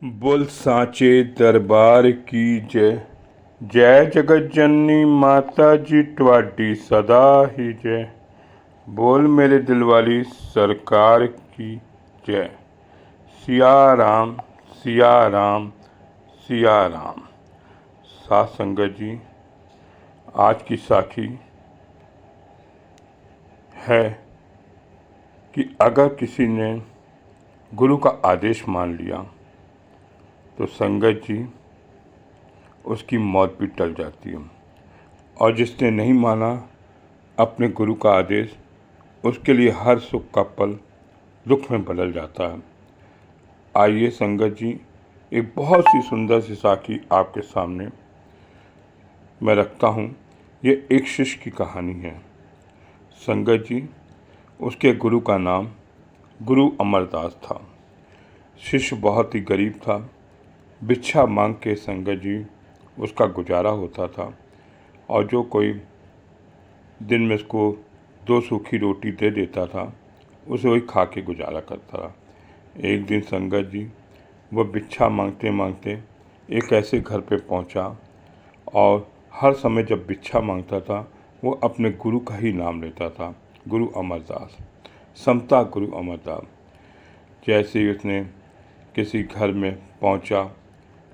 बोल सांचे दरबार की जय। जय जगत जननी माता जी ट्वाडी सदा ही जय। बोल मेरे दिल वाली सरकार की जय। सिया राम सिया राम सिया राम। साथ संगत जी, आज की साखी है कि अगर किसी ने गुरु का आदेश मान लिया तो संगत जी उसकी मौत भी टल जाती है, और जिसने नहीं माना अपने गुरु का आदेश, उसके लिए हर सुख का पल दुख में बदल जाता है। आइए संगत जी, एक बहुत सी सुंदर सी साखी आपके सामने मैं रखता हूँ। ये एक शिष्य की कहानी है। संगत जी, उसके गुरु का नाम गुरु अमरदास था। शिष्य बहुत ही गरीब था। भिक्षा मांग के संगत जी उसका गुजारा होता था, और जो कोई दिन में उसको 2 सूखी रोटी दे देता था, उसे वही खा के गुजारा करता था। एक दिन संगत जी वह भिक्षा मांगते मांगते एक ऐसे घर पे पहुंचा, और हर समय जब भिक्षा मांगता था वो अपने गुरु का ही नाम लेता था, गुरु अमरदास, समता गुरु अमरदास। जैसे ही उसने किसी घर में पहुंचा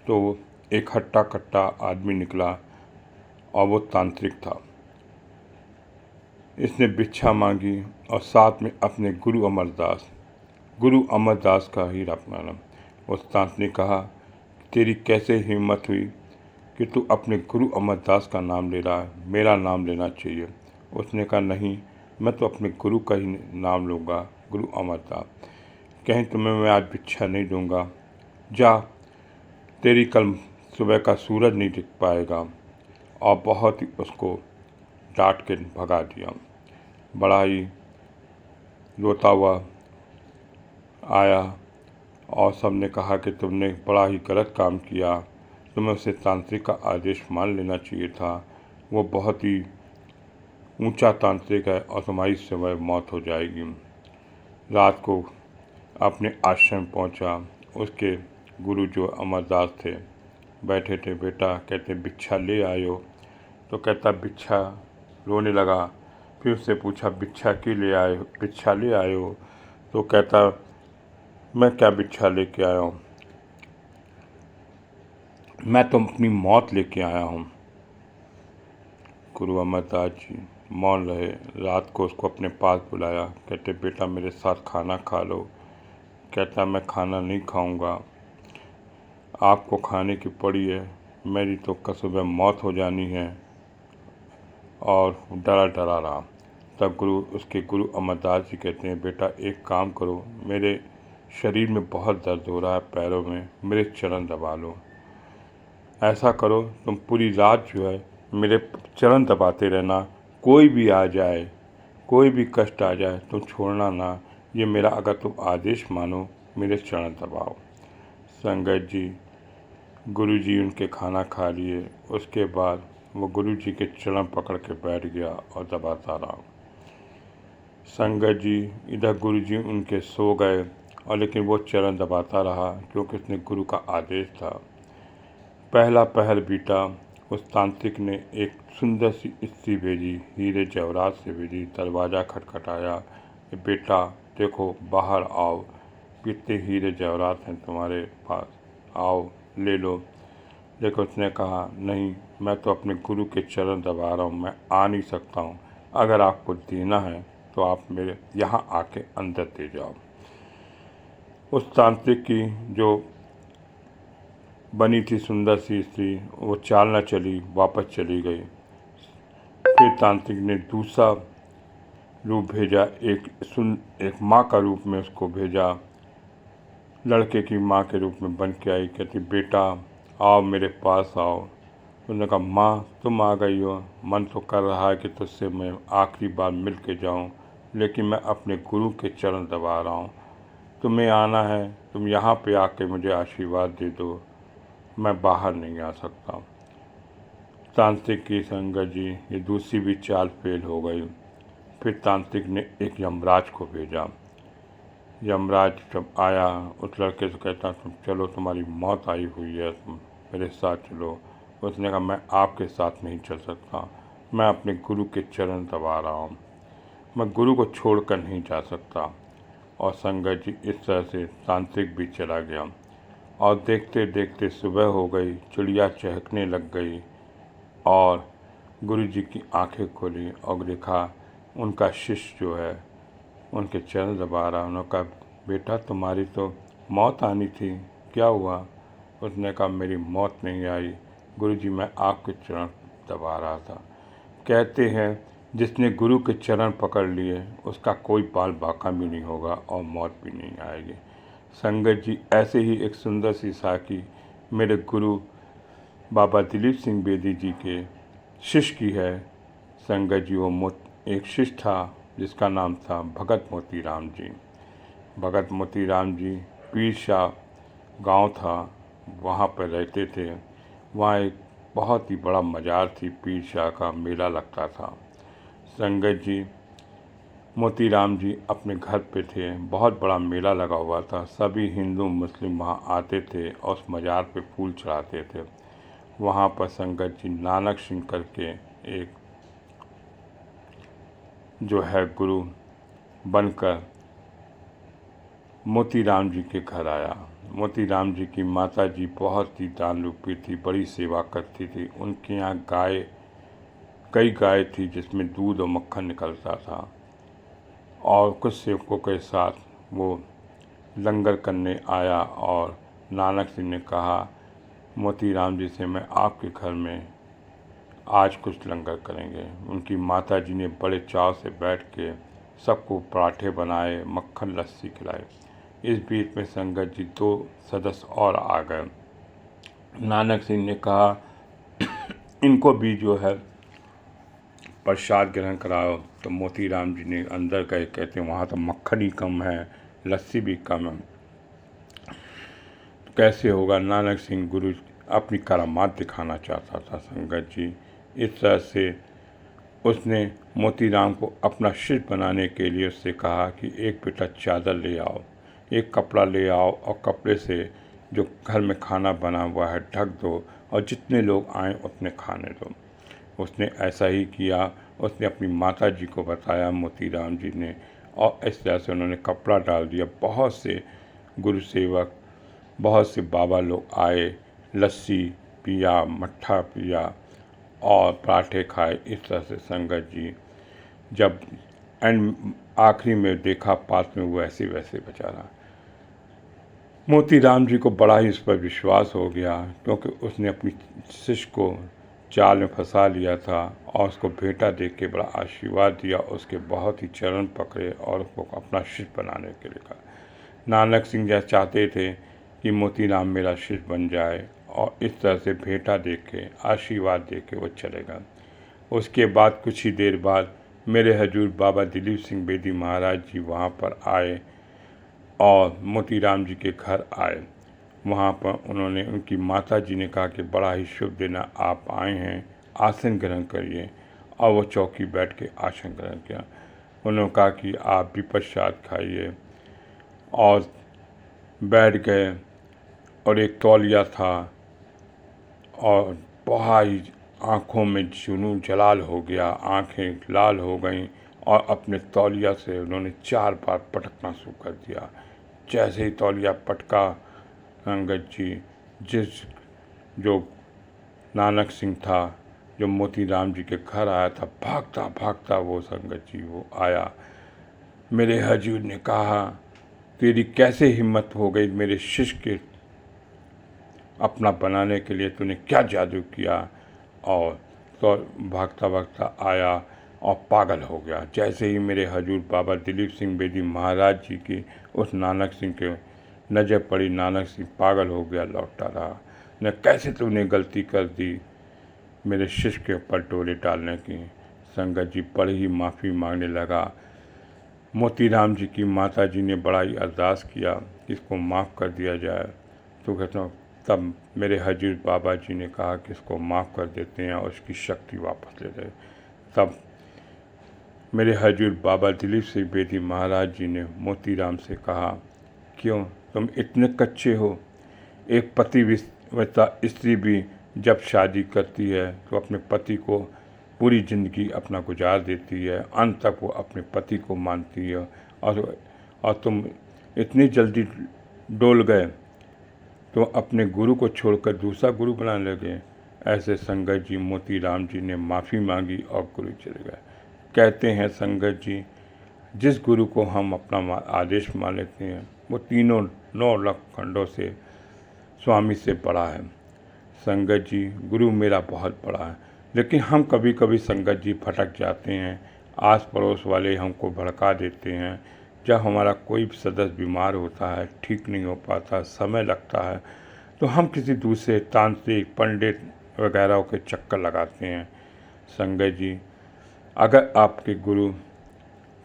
तो एक हट्टा कट्टा आदमी निकला, और वो तांत्रिक था। इसने भिक्षा मांगी और साथ में अपने गुरु अमरदास का ही रखना नाम। उस तांत्रिक ने कहा, तेरी कैसे हिम्मत हुई कि तू अपने गुरु अमरदास का नाम ले रहा है, मेरा नाम लेना चाहिए। उसने कहा, नहीं, मैं तो अपने गुरु का ही नाम लूँगा, गुरु अमरदास। कहीं तुम्हें मैं आज भिक्षा नहीं दूँगा, जा, तेरी कल सुबह का सूरज नहीं दिख पाएगा। और बहुत ही उसको डांट के भगा दिया। बड़ा ही रोता हुआ आया, और सबने कहा कि तुमने बड़ा ही गलत काम किया, तुम्हें उसे तांत्रिक का आदेश मान लेना चाहिए था। वो बहुत ही ऊंचा तांत्रिक है और तुम्हारी समय मौत हो जाएगी। रात को अपने आश्रम पहुंचा। उसके गुरु जो अमरदास थे बैठे थे। बेटा, कहते भिक्षा ले आयो? तो कहता भिक्षा। रोने लगा। फिर उससे पूछा, भिक्षा क्यों ले आए, भिक्षा ले आयो? तो कहता, मैं क्या भिक्षा लेके आया हूँ, मैं तो अपनी मौत लेके आया हूँ। गुरु अमरदास जी मौन रहे। रात को उसको अपने पास बुलाया। कहते, बेटा मेरे साथ खाना खा लो। कहता, मैं खाना नहीं खाऊंगा, आपको खाने की पड़ी है, मेरी तो कल सुबह मौत हो जानी है। और डरा डरा रहा। तब उसके गुरु अमरदास जी कहते हैं, बेटा एक काम करो, मेरे शरीर में बहुत दर्द हो रहा है, पैरों में, मेरे चरण दबा लो। ऐसा करो, तुम पूरी रात जो है मेरे चरण दबाते रहना। कोई भी आ जाए, कोई भी कष्ट आ जाए, तुम छोड़ना ना। ये मेरा अगर तुम आदेश मानो, मेरे चरण दबाओ। संगत जी, गुरुजी उनके खाना खा लिए। उसके बाद वो गुरुजी के चरण पकड़ के बैठ गया और दबाता रहा। संगत जी, इधर गुरुजी उनके सो गए, और लेकिन वो चरण दबाता रहा क्योंकि उसने गुरु का आदेश था। पहला पहर बीता। उस तांत्रिक ने एक सुंदर सी स्त्री भेजी, हीरे जवाहरात से भेजी। दरवाज़ा खटखटाया, बेटा देखो, बाहर आओ, कितने हीरे जवाहरात हैं तुम्हारे पास, आओ ले लो। लेकिन उसने कहा, नहीं, मैं तो अपने गुरु के चरण दबा रहा हूँ, मैं आ नहीं सकता हूँ। अगर आपको देना है तो आप मेरे यहाँ आके अंदर दे जाओ। उस तांत्रिक की जो बनी थी सुंदर सी स्त्री, वो चाल न चली, वापस चली गई। फिर तांत्रिक ने दूसरा रूप भेजा, एक माँ का रूप में उसको भेजा। लड़के की माँ के रूप में बन के आई। कहती, बेटा आओ, मेरे पास आओ। उन्होंने कहा, माँ तुम आ गई हो, मन तो कर रहा है कि तुझसे मैं आखिरी बार मिल के जाऊँ, लेकिन मैं अपने गुरु के चरण दबा रहा हूँ। तुम्हें आना है, तुम यहाँ पे आके मुझे आशीर्वाद दे दो, मैं बाहर नहीं आ सकता। तांत्रिक की संगत जी, ये दूसरी भी चाल फेल हो गई। फिर तांत्रिक ने एक यमराज को भेजा। यमराज जब आया उस लड़के से कहता तुम चलो, तुम्हारी मौत आई हुई है, तुम मेरे साथ चलो। उसने कहा मैं आपके साथ नहीं चल सकता, मैं अपने गुरु के चरण दबा रहा हूँ, मैं गुरु को छोड़कर नहीं जा सकता। और संगत जी इस तरह से तांत्रिक भी चला गया और देखते देखते सुबह हो गई, चिड़िया चहकने लग गई और गुरु जी की आंखें खोली और देखा उनका शिष्य जो है उनके चरण दबा रहा। उन्होंने कहा बेटा तुम्हारी तो मौत आनी थी, क्या हुआ? उसने कहा मेरी मौत नहीं आई गुरु जी, मैं आपके चरण दबा रहा था। कहते हैं जिसने गुरु के चरण पकड़ लिए उसका कोई बाल बांका भी नहीं होगा और मौत भी नहीं आएगी। संगत जी ऐसे ही एक सुंदर सी साखी मेरे गुरु बाबा दिलीप सिंह बेदी जी के शिष्य की है। संगत जी वो एक शिष्य था जिसका नाम था भगत मोतीराम जी। भगत मोतीराम जी पीरशाह गांव था, वहाँ पर रहते थे। वहाँ एक बहुत ही बड़ा मज़ार थी, पीरशाह का मेला लगता था। संगत जी मोतीराम जी अपने घर पे थे, बहुत बड़ा मेला लगा हुआ था, सभी हिंदू मुस्लिम वहाँ आते थे और उस मज़ार पे फूल चढ़ाते थे। वहाँ पर संगत जी नानक सिंह करके एक जो है गुरु बनकर मोतीराम जी के घर आया। मोतीराम जी की माता जी बहुत ही दानरूपी थी, बड़ी सेवा करती थी। उनके यहाँ कई गाय थी जिसमें दूध और मक्खन निकलता था और कुछ सेवकों के साथ वो लंगर करने आया और नानक सिंह ने कहा मोतीराम जी से मैं आपके घर में आज कुछ लंगर करेंगे। उनकी माता जी ने बड़े चाव से बैठ के सबको पराठे बनाए, मक्खन लस्सी खिलाई। इस बीच में संगत जी 2 सदस्य और आ गए। नानक सिंह ने कहा इनको भी जो है प्रसाद ग्रहण कराओ। तो मोतीराम जी ने अंदर गए, कहते वहाँ तो मक्खन ही कम है, लस्सी भी कम है, कैसे होगा? नानक सिंह गुरु अपनी करामात दिखाना चाहता था। संगत जी इस तरह से उसने मोतीराम को अपना शिष्य बनाने के लिए उससे कहा कि एक बेटा चादर ले आओ, एक कपड़ा ले आओ और कपड़े से जो घर में खाना बना हुआ है ढक दो और जितने लोग आएँ उतने खाने दो। उसने ऐसा ही किया। उसने अपनी माता जी को बताया मोतीराम जी ने, और इस तरह से उन्होंने कपड़ा डाल दिया। बहुत से गुरु सेवक, बहुत से बाबा लोग आए, लस्सी पिया, मट्ठा पिया और पराठे खाए। इस तरह से संगत जी जब आखिरी में देखा पास में वो ऐसे वैसे बेचारा, मोतीराम जी को बड़ा ही इस पर विश्वास हो गया क्योंकि उसने अपनी शिष्य को जाल में फंसा लिया था और उसको बेटा देख के बड़ा आशीर्वाद दिया। उसके बहुत ही चरण पकड़े और उसको अपना शिष्य बनाने के लिए कहा। नानक सिंह जैसे चाहते थे कि मोतीराम मेरा शिष्य बन जाए और इस तरह से भेंटा दे के आशीर्वाद दे के वो चलेगा। उसके बाद कुछ ही देर बाद मेरे हजूर बाबा दिलीप सिंह बेदी महाराज जी वहाँ पर आए और मोतीराम जी के घर आए। वहाँ पर उन्होंने, उनकी माता जी ने कहा कि बड़ा ही शुभ दिन आप आए हैं, आसन ग्रहण करिए। और वो चौकी बैठ के आसन ग्रहण किया। उन्होंने कहा कि आप भी प्रसाद खाइए और बैठ गए। और एक तौलिया था और बहुत ही आँखों में जुनून जलाल हो गया, आँखें लाल हो गईं और अपने तौलिया से उन्होंने 4 बार पटकना शुरू कर दिया। जैसे ही तौलिया पटका, संगत जी जो नानक सिंह था जो मोतीराम जी के घर आया था, भागता भागता वो संगत जी वो आया। मेरे हजूर ने कहा तेरी कैसे हिम्मत हो गई मेरे शिष्य के अपना बनाने के लिए, तूने क्या जादू किया? और तो भागता भागता आया और पागल हो गया। जैसे ही मेरे हजूर बाबा दिलीप सिंह बेदी महाराज जी की उस नानक सिंह के नज़र पड़ी, नानक सिंह पागल हो गया, लौटता रहा। न कैसे तूने गलती कर दी मेरे शिष्य के ऊपर डोरे डालने की? संगत जी बड़ी ही माफ़ी मांगने लगा। मोतीराम जी की माता जी ने बड़ा ही अरदास किया कि इसको माफ़ कर दिया जाए। तो कहता हूँ तब मेरे हजूर बाबा जी ने कहा कि इसको माफ़ कर देते हैं और उसकी शक्ति वापस ले लें। तब मेरे हजूर बाबा दिलीप सिंह बेदी महाराज जी ने मोतीराम से कहा, क्यों तुम इतने कच्चे हो? एक पतिव्रता स्त्री भी जब शादी करती है तो अपने पति को पूरी ज़िंदगी अपना गुजार देती है, अंत तक वो अपने पति को मानती है, और तुम इतनी जल्दी डोल गए तो अपने गुरु को छोड़कर दूसरा गुरु बना लगे। ऐसे संगत जी मोतीराम जी ने माफ़ी मांगी और गुरु चले गए। कहते हैं संगत जी, जिस गुरु को हम अपना आदेश मान लेते हैं वो तीनों 9 लाख खंडों से स्वामी से बड़ा है। संगत जी, गुरु मेरा बहुत बड़ा है, लेकिन हम कभी कभी संगत जी भटक जाते हैं। आस पड़ोस वाले हमको भड़का देते हैं। जब हमारा कोई सदस्य बीमार होता है, ठीक नहीं हो पाता, समय लगता है, तो हम किसी दूसरे तांत्रिक पंडित वगैरह के चक्कर लगाते हैं। संगत जी, अगर आपके गुरु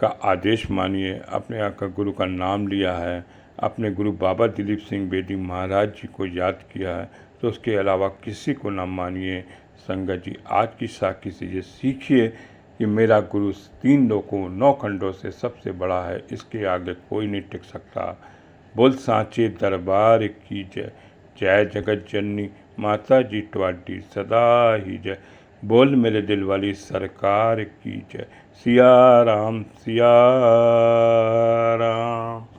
का आदेश मानिए, अपने आका गुरु का नाम लिया है, अपने गुरु बाबा दिलीप सिंह बेदी महाराज जी को याद किया है, तो उसके अलावा किसी को ना मानिए। संगत जी, आज की साखी से ये सीखिए कि मेरा गुरु 3 लोकों 9 खंडों से सबसे बड़ा है, इसके आगे कोई नहीं टिक सकता। बोल सांचे दरबार की जय। जय जगत जननी माता जी ट्वाडी सदा ही जय। बोल मेरे दिल वाली सरकार की जय। सिया राम सिया राम।